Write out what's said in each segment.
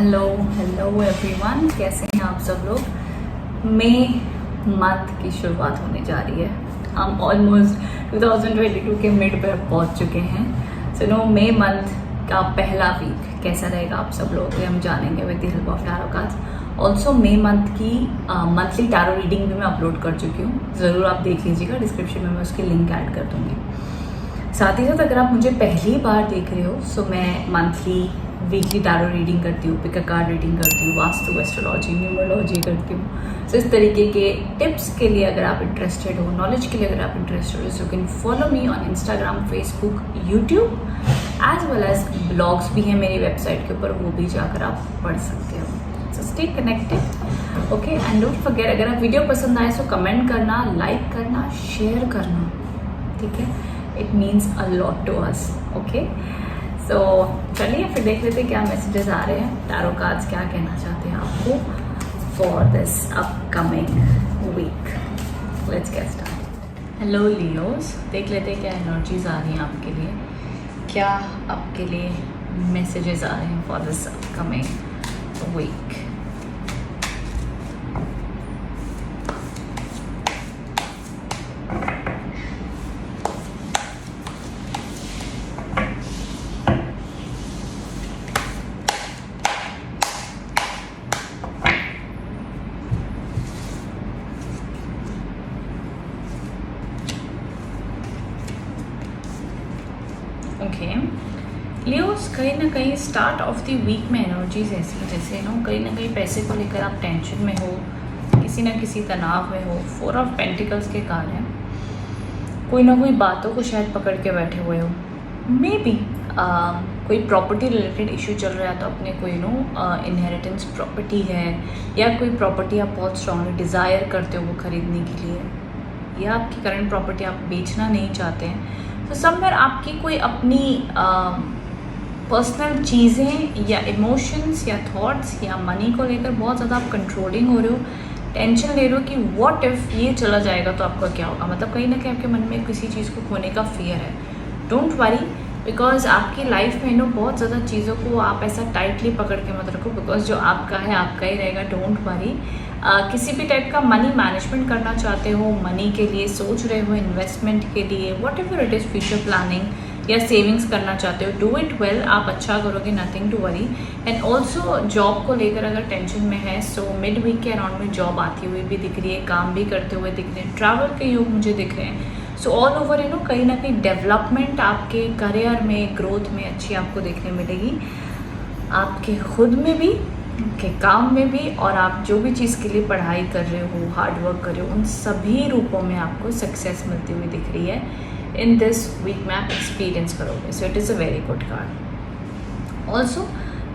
Hello everyone, कैसे हैं आप सब लोग। मई मंथ की शुरुआत होने जा रही है। हम ऑलमोस्ट 2022 के मिड पर पहुंच चुके हैं। सो नो मई मंथ का पहला वीक कैसा रहेगा आप सब लोग हम जानेंगे with the help of tarot cards. Also May month की मंथली टैरो रीडिंग भी मैं अपलोड कर चुकी हूँ, ज़रूर आप देख लीजिएगा, डिस्क्रिप्शन में मैं उसकी लिंक ऐड कर दूँगी। साथ ही साथ अगर आप मुझे पहली बार देख रहे हो सो मैं मंथली वीकली टैरो रीडिंग करती हूँ, पिक अ कार्ड रीडिंग करती हूँ, वास्तु, एस्ट्रोलॉजी, न्यूमरोलॉजी करती हूँ। सो इस तरीके के टिप्स के लिए अगर आप इंटरेस्टेड हो, नॉलेज के लिए अगर आप इंटरेस्टेड हो, so you can follow me on Instagram, Facebook, YouTube as well as blogs भी हैं मेरी वेबसाइट के ऊपर, वो भी जाकर आप पढ़ सकते हो। So stay connected, okay. And don't forget, अगर आप वीडियो पसंद आए सो कमेंट करना, लाइक करना, शेयर करना, ठीक है। It means a lot to us, okay. So चलिए फिर देख लेते हैं क्या मैसेजेस आ रहे हैं, टैरो कार्ड्स क्या कहना चाहते हैं आपको for this upcoming week. Let's get start. Hello Leos, देख लेते हैं क्या एनर्जीज आ रही हैं आपके लिए, क्या आपके लिए मैसेजेस आ रहे हैं for this upcoming week. Okay Leos, कहीं ना कहीं स्टार्ट ऑफ द वीक में एनर्जीज ऐसी जैसे कहीं ना कहीं पैसे को लेकर आप टेंशन में हो, किसी ना किसी तनाव में हो। 4 ऑफ पेंटिकल्स के कार्ड हैं, कोई ना कोई बातों को शायद पकड़ के बैठे हुए हो। मे बी कोई प्रॉपर्टी रिलेटेड इशू चल रहा है, तो अपने कोई इनहेरिटेंस प्रॉपर्टी है या कोई प्रॉपर्टी आप बहुत स्ट्रांगली डिज़ायर करते हो वो खरीदने के लिए, या आपकी करंट प्रॉपर्टी आप बेचना नहीं चाहते हैं। तो समवेयर आपकी कोई अपनी पर्सनल चीज़ें या इमोशंस या थॉट्स या मनी को लेकर बहुत ज़्यादा आप कंट्रोलिंग हो रहे हो, टेंशन ले रहे हो कि व्हाट इफ़ ये चला जाएगा तो आपका क्या होगा। मतलब कहीं ना कहीं आपके मन में किसी चीज़ को खोने का फियर है। डोंट वरी, बिकॉज आपकी लाइफ में बहुत ज़्यादा चीज़ों को आप ऐसा टाइटली पकड़ के मत रखो, बिकॉज जो आपका है आपका ही रहेगा। डोंट वरी, किसी भी टाइप का मनी मैनेजमेंट करना चाहते हो, मनी के लिए सोच रहे हो, इन्वेस्टमेंट के लिए, whatever it is, future planning या सेविंग्स करना चाहते हो, डू इट वेल, आप अच्छा करोगे, nothing to worry. And also job को लेकर अगर टेंशन में है सो मिड वीक के अराउंड में जॉब आती हुई भी दिख रही है, काम भी करते हुए दिख रहे हैं, ट्रैवल के योग मुझे दिख रहे हैं। सो ऑल ओवर कहीं ना कहीं डेवलपमेंट आपके करियर में, ग्रोथ में अच्छी आपको देखने मिलेगी, आपके खुद में भी, के काम में भी, और आप जो भी चीज़ के लिए पढ़ाई कर रहे हो, हार्ड वर्क कर रहे हो, उन सभी रूपों में आपको सक्सेस मिलती हुई दिख रही है। इन दिस वीक में आप एक्सपीरियंस करोगे, so it is a very good card. Also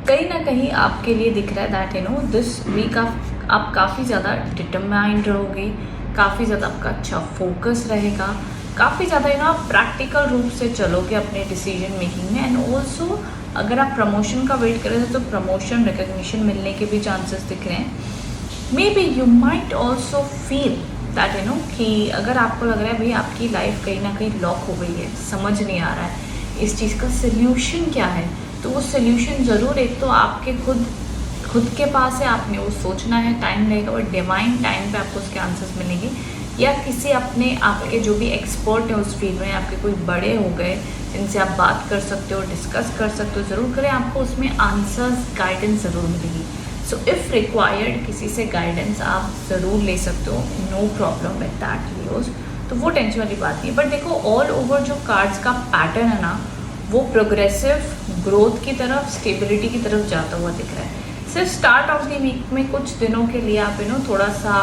कहीं ना कहीं आपके लिए दिख रहा है दैट दिस वीक आप काफ़ी ज़्यादा डिटरमाइंड रहोगे, काफ़ी ज़्यादा आपका अच्छा फोकस रहेगा, काफ़ी ज़्यादा आप प्रैक्टिकल रूप से चलोगे अपने डिसीजन मेकिंग में। एंड ऑल्सो अगर आप प्रमोशन का वेट कर रहे थे तो प्रमोशन, रिकग्निशन मिलने के भी चांसेस दिख रहे हैं। May be you might also feel that कि अगर आपको लग रहा है भाई आपकी लाइफ कहीं ना कहीं लॉक हो गई है, समझ नहीं आ रहा है इस चीज़ का सोल्यूशन क्या है, तो वो सोल्यूशन ज़रूर एक तो आपके खुद के पास है, आपने वो सोचना है, टाइम लगेगा, और डिवाइन टाइम पे आपको उसके आंसर्स मिलेंगे, या किसी अपने आपके जो भी एक्सपर्ट है उस फील्ड में, आपके कोई बड़े हो गए जिनसे आप बात कर सकते हो, डिस्कस कर सकते हो, ज़रूर करें, आपको उसमें आंसर्स, गाइडेंस ज़रूर मिलेगी। सो इफ़ रिक्वायर्ड किसी से गाइडेंस आप ज़रूर ले सकते हो, no problem with that Leos, तो वो टेंशन वाली बात नहीं है। बट देखो ऑल ओवर जो कार्ड्स का पैटर्न है ना, वो प्रोग्रेसिव ग्रोथ की तरफ, स्टेबिलिटी की तरफ जाता हुआ दिख रहा है। सिर्फ स्टार्ट ऑफ द वीक में कुछ दिनों के लिए आप थोड़ा सा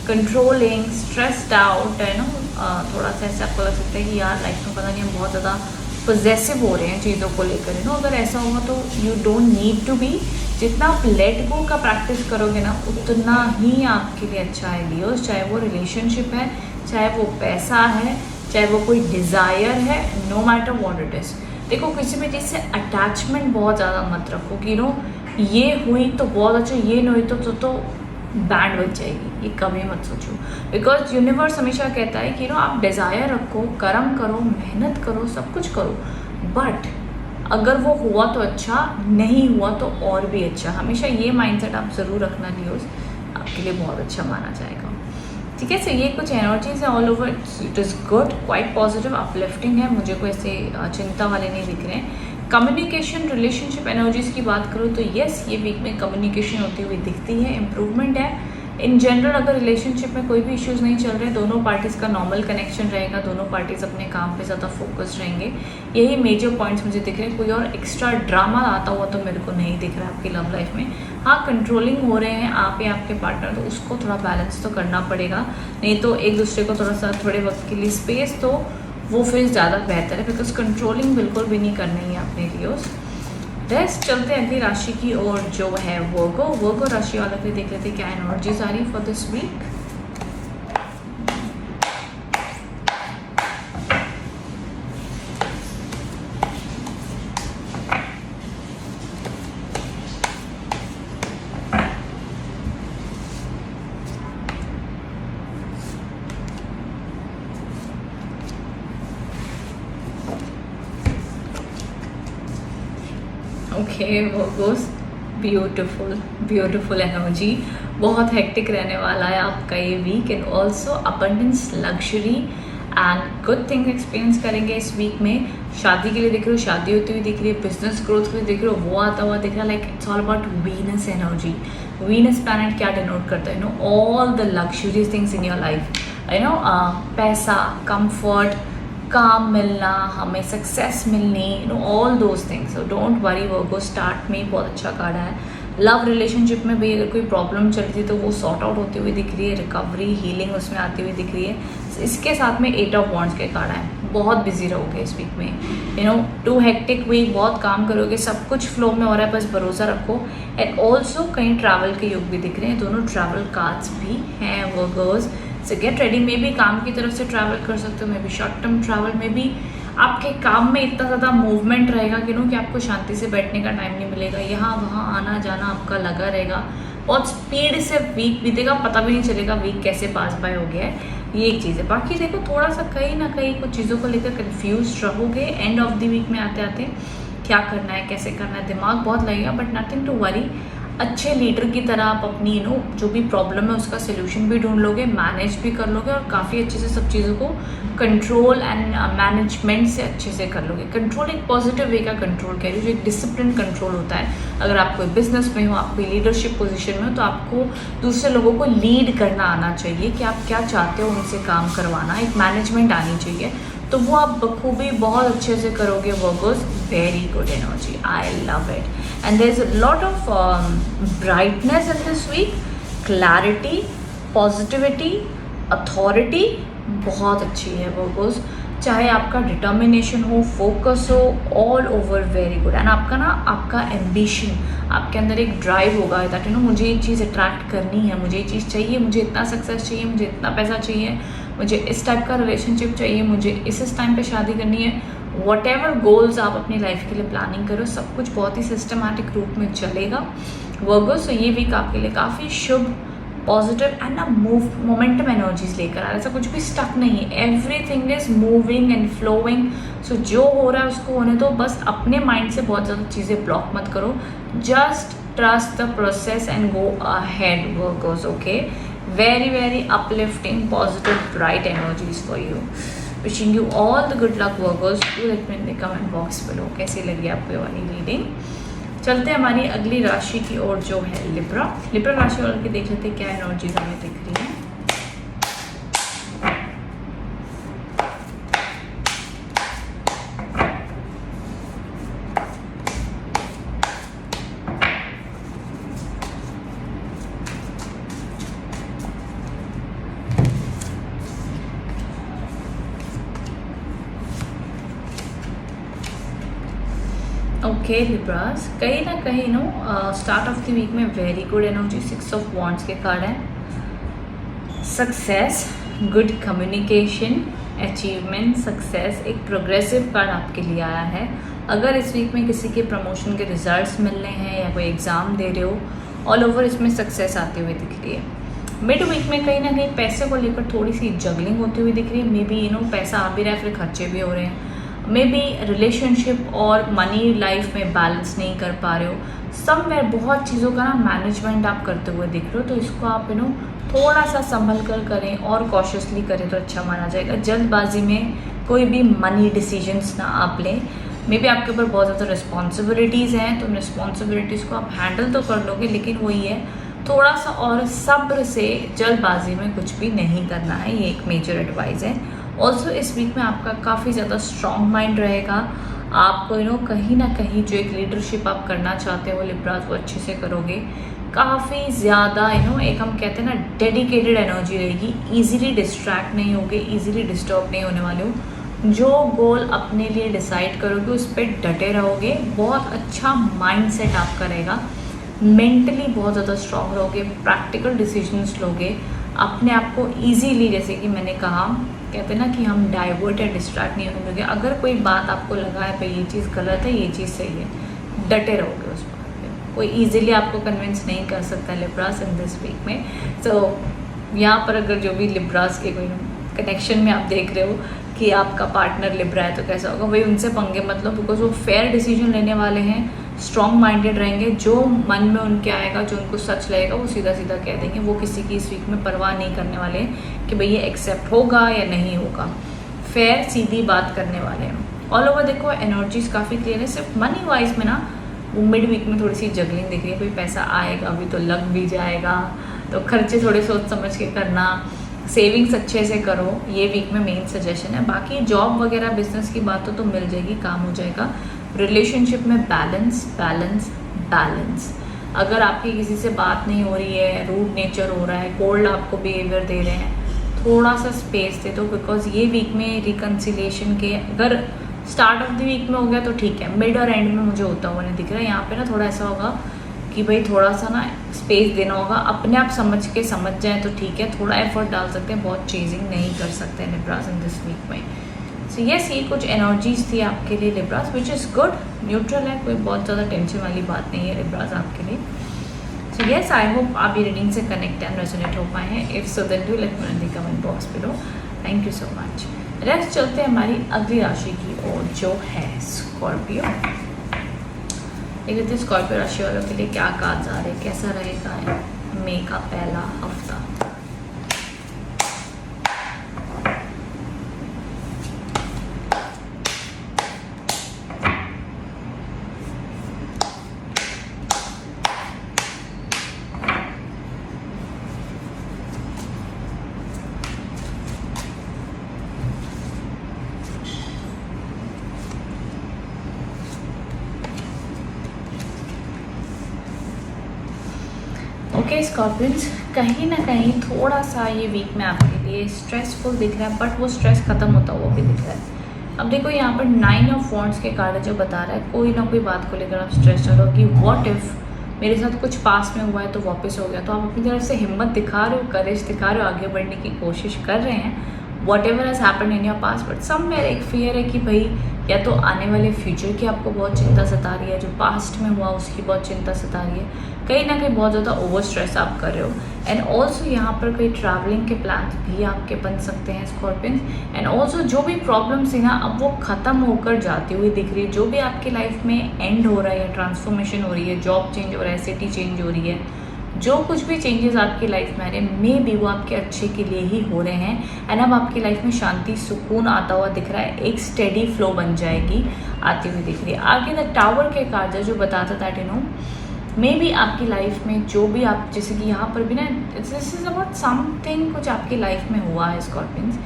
कंट्रोलिंग, स्ट्रेस्ड आउट है थोड़ा सा ऐसा आपको लग सकता है कि यार लाइफ में पता नहीं हम बहुत ज़्यादा पॉजेसिव हो रहे हैं चीज़ों को लेकर अगर ऐसा होगा तो you don't need to be. जितना आप लेट गो का प्रैक्टिस करोगे ना, उतना ही आपके लिए अच्छा है लियोस। चाहे वो रिलेशनशिप है, चाहे वो पैसा है, चाहे वो कोई डिज़ायर है, no matter what it is. देखो किसी भी चीज़ से अटैचमेंट बहुत ज़्यादा मत रखो कि ये हुई तो बहुत अच्छा, ये नहीं हुई तो बैंड बच जाएगी, ये कभी मत सोचो। बिकॉज यूनिवर्स हमेशा कहता है कि आप डिज़ायर रखो, कर्म करो, मेहनत करो, सब कुछ करो, बट अगर वो हुआ तो अच्छा, नहीं हुआ तो और भी अच्छा। हमेशा ये माइंडसेट आप ज़रूर रखना लियोस, आपके लिए बहुत अच्छा माना जाएगा। ठीक है, सो ये कुछ एनर्जीज है all over, it is good, quite positive, uplifting है, मुझे कोई ऐसे चिंता वाले नहीं दिख रहे हैं। कम्युनिकेशन रिलेशनशिप एनर्जीज की बात करूँ तो येस, ये वीक में कम्युनिकेशन होती हुई दिखती है, इम्प्रूवमेंट है। इन जनरल अगर रिलेशनशिप में कोई भी इश्यूज़ नहीं चल रहे, दोनों पार्टीज़ का नॉर्मल कनेक्शन रहेगा, दोनों पार्टीज़ अपने काम पे ज़्यादा फोकस रहेंगे, यही मेजर पॉइंट्स मुझे दिख रहे हैं। कोई और एक्स्ट्रा ड्रामा आता हुआ तो मेरे को नहीं दिख रहा है आपकी लव लाइफ में। हाँ, कंट्रोलिंग हो रहे हैं आप या आपके पार्टनर, तो उसको थोड़ा बैलेंस तो करना पड़ेगा, नहीं तो एक दूसरे को थोड़ा सा थोड़े वक्त के लिए स्पेस दो, वो फिर ज़्यादा बेहतर है, बिकॉज कंट्रोलिंग बिल्कुल भी नहीं करना ही है अपने लिए। रेस्ट चलते हैं अगली राशि की और जो है वर्गो राशि वालों के देख लेते हैं क्या एनर्जीज आ रही for this week. Okay, Virgos, beautiful energy, बहुत हेक्टिक रहने वाला है आपका ये week, and also abundance, luxury and good thing experience करेंगे इस वीक में। शादी के लिए दिख रही हो, शादी होती हुई दिख रही है, बिजनेस ग्रोथ के लिए दिख रही हो, वो आता हुआ दिख रहा है। Like it's all about Venus energy. Venus planet क्या डिनोट करता है? All the luxurious things in your life, पैसा, कंफर्ट, काम मिलना, हमें सक्सेस मिलनी, all those things. So don't worry Virgo, start में बहुत अच्छा कार्ड है। लव रिलेशनशिप में भी अगर कोई प्रॉब्लम चल रही है तो वो सॉर्ट आउट होती हुई दिख रही है, रिकवरी, हीलिंग उसमें आती हुई दिख रही है। इसके साथ में 8 ऑफ वॉन्ड्स के कार्ड है। बहुत बिजी रहोगे इस वीक में, टू हेक्टिक वीक, बहुत काम करोगे, सब कुछ फ्लो में हो रहा है, बस भरोसा रखो। एंड ऑल्सो कहीं ट्रैवल के योग भी दिख रहे हैं, दोनों ट्रैवल कार्ड्स भी हैं वर्गोज। सो गेट रेडी, मे भी काम की तरफ से ट्रैवल कर सकते हो, may be short term travel, में भी आपके काम में इतना ज़्यादा मूवमेंट रहेगा कि आपको शांति से बैठने का टाइम नहीं मिलेगा, यहाँ वहाँ आना जाना आपका लगा रहेगा, बहुत स्पीड से वीक बीतेगा, पता भी नहीं चलेगा वीक कैसे पास बाय हो गया है। ये एक चीज़ है। बाकी देखो, थोड़ा सा कहीं ना कहीं कुछ चीज़ों को लेकर कन्फ्यूज रहोगे एंड ऑफ द वीक में आते आते, क्या करना है, कैसे करना है, दिमाग बहुत लगेगा, बट नथिंग टू वरी। अच्छे लीडर की तरह आप अपनी जो भी प्रॉब्लम है उसका सोल्यूशन भी ढूंढ लोगे, मैनेज भी कर लोगे, और काफ़ी अच्छे से सब चीज़ों को कंट्रोल एंड मैनेजमेंट से अच्छे से कर लोगे। कंट्रोल एक पॉजिटिव वे का कंट्रोल कह रही हूँ, जो एक डिसिप्लिन कंट्रोल होता है। अगर आप कोई बिजनेस में हो, आप कोई लीडरशिप पोजीशन में हो, तो आपको दूसरे लोगों को लीड करना आना चाहिए कि आप क्या चाहते हो उनसे काम करवाना, एक मैनेजमेंट आनी चाहिए, तो वो आप बखूबी बहुत अच्छे से करोगे Virgos. Very good energy, I love it, and there is a lot of brightness in this week, clarity, positivity, authority बहुत अच्छी है वर्गोस। चाहे आपका डिटर्मिनेशन हो, फोकस हो, all over very good. And आपका एम्बिशन, आपके अंदर एक ड्राइव होगा दैट मुझे ये चीज़ अट्रैक्ट करनी है, मुझे ये चीज़ चाहिए, मुझे इतना सक्सेस चाहिए, मुझे इतना पैसा चाहिए, मुझे इस टाइप का रिलेशनशिप चाहिए, मुझे इस टाइम पे शादी करनी है। वॉट एवर गोल्स आप अपनी लाइफ के लिए प्लानिंग करो, सब कुछ बहुत ही सिस्टमैटिक रूप में चलेगा वर्गो। सो ये वीक आपके लिए काफ़ी शुभ, पॉजिटिव एंड ना मोमेंटम एनर्जीज लेकर आ रहा है। ऐसा कुछ भी स्टक नहीं है, everything is moving and flowing. So जो हो रहा है उसको होने दो, बस अपने माइंड से बहुत ज़्यादा चीज़ें ब्लॉक मत करो, just trust the process and go ahead Virgo's. Okay, very very uplifting, positive, bright energies for you. Wishing you all the good luck Virgos. Do let me in the comment box below कैसी लगी आपको ये वाली reading. चलते हैं हमारी अगली राशि की ओर जो है लिब्रा राशि वालों की देख लेते हैं क्या एनर्जीज हमें दिख रही है। ओके लिब्रास, कहीं ना कहीं स्टार्ट ऑफ द वीक में very good energy, 6 of wands के कार्ड है। Success, good communication, achievement, success, एक प्रोग्रेसिव कार्ड आपके लिए आया है। अगर इस वीक में किसी के प्रमोशन के रिजल्ट्स मिलने हैं या कोई एग्ज़ाम दे रहे हो, ऑल ओवर इसमें सक्सेस आती हुई दिख रही है। मिड वीक में कहीं ना कहीं पैसे को लेकर थोड़ी सी जगलिंग होती हुई दिख रही है। मे बी पैसा आ भी रहा है, फिर खर्चे भी हो रहे हैं। मे बी रिलेशनशिप और मनी लाइफ में बैलेंस नहीं कर पा रहे हो, समवेयर बहुत चीज़ों का ना मैनेजमेंट आप करते हुए दिख रहे हो, तो इसको आप थोड़ा सा संभल कर करें और कॉशियसली करें तो अच्छा माना जाएगा। जल्दबाजी में कोई भी मनी डिसीजंस ना आप लें। मे बी आपके ऊपर बहुत ज़्यादा रिस्पॉन्सिबिलिटीज़ हैं, तो उन रिस्पॉन्सिबिलिटीज़ को आप हैंडल तो कर लोगे, लेकिन वही है थोड़ा सा और सब्र से, जल्दबाजी में कुछ भी नहीं करना है। ये एक मेजर एडवाइस है। ऑल्सो इस वीक में आपका काफ़ी ज़्यादा स्ट्रॉन्ग माइंड रहेगा। आपको कहीं ना कहीं जो एक लीडरशिप आप करना चाहते हो लिब्रास, वो अच्छे से करोगे। काफ़ी ज़्यादा एक हम कहते हैं ना डेडिकेटेड एनर्जी रहेगी। ईजिली डिस्ट्रैक्ट नहीं होगे, ईजिली डिस्टर्ब नहीं होने वाले हो। जो गोल अपने लिए डिसाइड करोगे उस पर डटे रहोगे। बहुत अच्छा माइंडसेट आपका रहेगा। मेंटली बहुत ज़्यादा स्ट्रॉन्ग रहोगे, प्रैक्टिकल डिसीजंस लोगे, अपने आप को ईजीली, जैसे कि मैंने कहा, कहते हैं ना कि हम डाइवर्ट या डिस्ट्रैक्ट नहीं होने दोगे। अगर कोई बात आपको लगा है भाई ये चीज़ गलत है, ये चीज़ सही है, डटे रहोगे उस बात पे। कोई ईजिली आपको कन्विंस नहीं कर सकता लिब्रास इन दिस वीक में। तो यहाँ पर अगर जो भी लिब्रास के कोई कनेक्शन में आप देख रहे हो कि आपका पार्टनर लिब्रा है, तो कैसा होगा भाई, उनसे पंगे मत लो, बिकॉज वो फेयर डिसीजन लेने वाले हैं, स्ट्रॉन्ग माइंडेड रहेंगे। जो मन में उनके आएगा, जो उनको सच लगेगा, वो सीधा सीधा कह देंगे। वो किसी की इस वीक में परवाह नहीं करने वाले हैं कि भाई ये एक्सेप्ट होगा या नहीं होगा। फेयर सीधी बात करने वाले हैं। ऑल ओवर देखो एनर्जीज काफ़ी क्लियर है। सिर्फ मनी वाइज में ना वो मिड वीक में थोड़ी सी जगलिंग दिख रही है। कोई पैसा आएगा अभी तो लग भी जाएगा, तो खर्चे थोड़े सोच समझ के करना, सेविंग्स अच्छे से करो, ये वीक में मेन सजेशन है। बाकी जॉब वगैरह बिजनेस की बात तो मिल जाएगी, काम हो जाएगा। रिलेशनशिप में बैलेंस बैलेंस बैलेंस। अगर आपकी किसी से बात नहीं हो रही है, रूड नेचर हो रहा है, कोल्ड आपको बिहेवियर दे रहे हैं, थोड़ा सा स्पेस दे दो, बिकॉज ये वीक में रिकन्सिलिएशन के, अगर स्टार्ट ऑफ द वीक में हो गया तो ठीक है, मिड और एंड में मुझे होता हुआ नहीं दिख रहा है। यहाँ पे ना थोड़ा ऐसा होगा कि भाई थोड़ा सा ना स्पेस देना होगा। अपने आप समझ जाए तो ठीक है, थोड़ा एफर्ट डाल सकते हैं, बहुत चेजिंग नहीं कर सकते हैं लिब्रास इन दिस वीक में। सो यस, ये कुछ एनर्जीज थी आपके लिए Libras, which is good, neutral है, कोई बहुत ज़्यादा टेंशन वाली बात नहीं है लिब्रास आपके लिए। सो यस, आई होप आप ये रीडिंग से कनेक्ट एंड रेजोनेट हो पाए हैं। If so then do let me know in the comment box below. Thank you so much. Next चलते हैं हमारी अगली राशि की ओर, जो है स्कॉर्पियो। देखते हैं स्कॉर्पियो राशि वालों के लिए क्या कार्ड्स आ रहे हैं, कैसा रहेगा मई का पहला हफ्ता। ओके स्कॉर्पियंस, कहीं ना कहीं थोड़ा सा ये वीक में आपके लिए स्ट्रेसफुल दिख रहा है, बट वो स्ट्रेस खत्म होता हुआ भी दिख रहा है। अब देखो यहाँ पर 9 ऑफ वॉन्ड्स के कार्ड जो बता रहा है कोई ना कोई बात को लेकर आप स्ट्रेस चल रहे हो कि व्हाट इफ मेरे साथ कुछ पास में हुआ है तो वापस हो गया। तो आप अपनी तरफ से हिम्मत दिखा रहे हो, करेज दिखा रहे हो, आगे बढ़ने की कोशिश कर रहे हैं। What ever has happen in your pass, but somewhere एक फियर है कि भाई या तो आने वाले फ्यूचर की आपको बहुत चिंता सता रही है, जो पास्ट में हुआ उसकी बहुत चिंता सता रही है, कहीं ना कहीं बहुत ज़्यादा ओवर स्ट्रेस आप कर रहे हो। एंड ऑल्सो यहाँ पर कोई ट्रैवलिंग के प्लान भी आपके बन सकते हैं स्कॉर्पियंस। एंड ऑल्सो जो भी प्रॉब्लम्स थी ना, अब वो ख़त्म होकर जाती हुई दिख रही है। जो भी आपकी लाइफ में एंड हो रहा है या ट्रांसफॉर्मेशन हो रही है, जॉब चेंज हो रहा है, सिटी चेंज हो रही है, जो कुछ भी चेंजेस आपकी लाइफ में आ रहे हैं, मे बी वो आपके अच्छे के लिए ही हो रहे हैं। एंड अब आपकी लाइफ में शांति सुकून आता हुआ दिख रहा है, एक स्टेडी फ्लो बन जाएगी आती हुई दिख रही है। आगे द टावर के कार्ड जो बताता दैट मे बी आपकी लाइफ में जो भी आप, जैसे कि यहाँ पर भी ना दिस इज अबाउट समथिंग कुछ आपकी लाइफ में हुआ है स्कॉर्पियंस,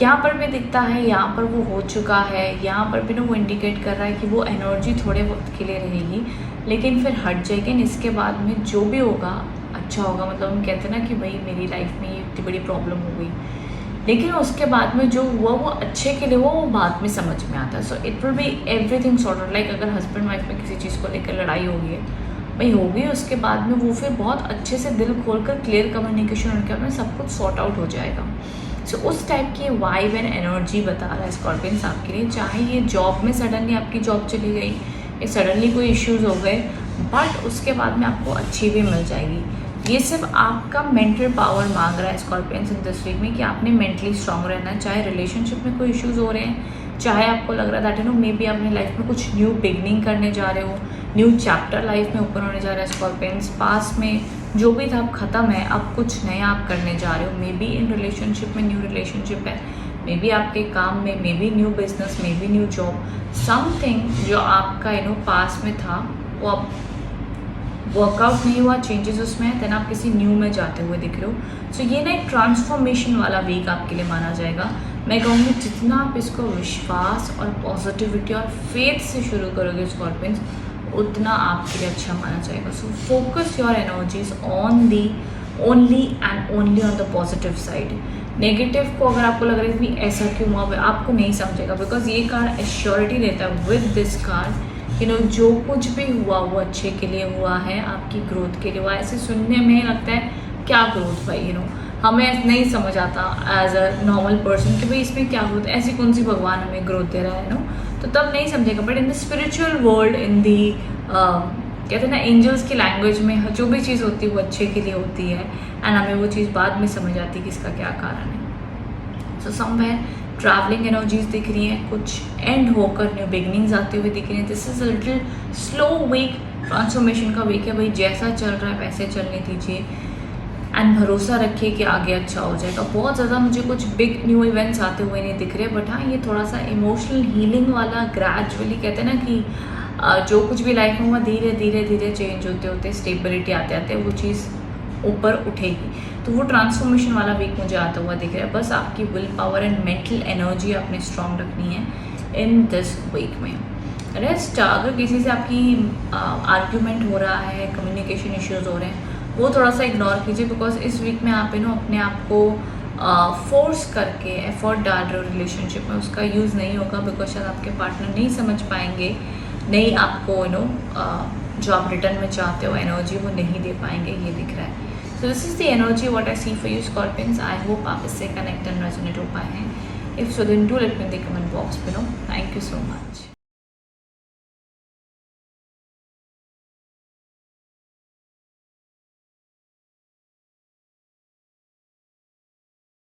यहाँ पर भी दिखता है, यहाँ पर वो हो चुका है, यहाँ पर भी ना वो इंडिकेट कर रहा है कि वो एनर्जी थोड़े वक्त के लिए रहेगी लेकिन फिर हट जाएगी। इसके बाद में जो भी होगा अच्छा होगा। मतलब हम कहते हैं ना कि भाई मेरी लाइफ में ये इतनी बड़ी प्रॉब्लम हो गई, लेकिन उसके बाद में जो हुआ वो अच्छे के लिए हुआ, वो बाद में समझ में आता है। So it will be everything sorted. Like अगर हस्बैंड वाइफ में किसी चीज़ को लेकर लड़ाई हो गई है भाई, होगी, उसके बाद में वो फिर बहुत अच्छे से दिल खोलकर क्लियर कम्युनिकेशन उनके में सब कुछ सॉर्ट आउट हो जाएगा। सो उस टाइप की वाइब एंड एनर्जी बता रहा है स्कॉर्पियंस आपके लिए। चाहे ये जॉब में सडनली आपकी जॉब चली गई या सडनली कोई इश्यूज़ हो गए, बट उसके बाद में आपको अच्छी भी मिल जाएगी। ये सिर्फ आपका मेंटल पावर मांग रहा है स्कॉर्पियंस इन दिस वीक में कि आपने मेंटली स्ट्रांग रहना है। चाहे रिलेशनशिप में कोई इश्यूज़ हो रहे हैं, चाहे आपको लग रहा है that you know may be अपनी लाइफ में कुछ न्यू बिगनिंग करने जा रहे हो, न्यू चैप्टर लाइफ में ओपन होने जा रहा है स्कॉर्पियंस। पास में जो भी था अब ख़त्म है, अब कुछ नया आप करने जा रहे हो। मे बी इन रिलेशनशिप में न्यू रिलेशनशिप है, मे बी आपके काम में, may be new business, may be new job, something जो आपका यू नो पास में था वो अब वर्कआउट नहीं हुआ, चेंजेस उसमें है, देन आप किसी न्यू में जाते हुए दिख रहे हो। सो ये ना एक ट्रांसफॉर्मेशन वाला वीक आपके लिए माना जाएगा। मैं कहूँगी जितना आप इसको विश्वास और पॉजिटिविटी और फेथ से शुरू करोगे स्कॉर्पियंस, उतना आपके लिए अच्छा माना जाएगा। So focus your energies on the only and only on the positive side. Negative को अगर आपको लग रहा है कि ऐसा क्यों हुआ, आपको नहीं समझेगा, बिकॉज ये कार्ड एश्योरिटी देता है with this card you know जो कुछ भी हुआ वो अच्छे के लिए हुआ है, आपकी ग्रोथ के लिए हुआ। ऐसे सुनने में लगता है क्या ग्रोथ भाई, यू नो हमें नहीं समझ आता एज अ नॉर्मल पर्सन कि भाई इसमें क्या ग्रोथ, ऐसी कौन सी भगवान हमें ग्रोथ दे रहा है नो, तो तब नहीं समझेगा। But in the spiritual world, in the कहते हैं ना एंजल्स की लैंग्वेज में, जो भी चीज़ होती है वो अच्छे के लिए होती है, एंड हमें वो चीज़ बाद में समझ आती है कि इसका क्या कारण है। सो समवेयर ट्रैवलिंग एनर्जीज दिख रही हैं, कुछ एंड होकर न्यू बिगनिंग्स आते हुए दिख रही हैं। This is a little slow week, transformation का वीक है भाई। जैसा चल रहा है वैसे चलने दीजिए एंड भरोसा रखिए कि आगे अच्छा हो जाएगा। बहुत ज़्यादा मुझे कुछ बिग न्यू इवेंट्स आते हुए नहीं दिख रहे, बट हाँ ये थोड़ा सा इमोशनल हीलिंग वाला ग्रेजुअली कहते हैं ना कि जो कुछ भी लाइफ में हुआ धीरे धीरे धीरे चेंज होते होते स्टेबिलिटी आते आते वो चीज़ ऊपर उठेगी। तो वो ट्रांसफॉर्मेशन वाला वीक मुझे आता हुआ दिख रहा है। बस आपकी will power and mental energy आपने स्ट्रॉन्ग रखनी है इन दिस वीक में। रेस्ट अगर किसी से आपकी आर्ग्यूमेंट हो रहा है, कम्युनिकेशन इश्यूज हो रहे हैं, वो थोड़ा सा इग्नोर कीजिए, बिकॉज इस वीक में आप नो अपने आप को फोर्स करके एफर्ट डाल रहे हो रिलेशनशिप में, उसका यूज़ नहीं होगा, बिकॉज शायद आपके पार्टनर नहीं समझ पाएंगे, नहीं आपको नो जो आप रिटर्न में चाहते हो एनर्जी वो नहीं दे पाएंगे, ये दिख रहा है। So this is the energy what I see for you Scorpions. I hope आप इससे कनेक्ट एंड रेजोनेट हो पाए हैं। If so then do let me in the comment box below. Thank you so much.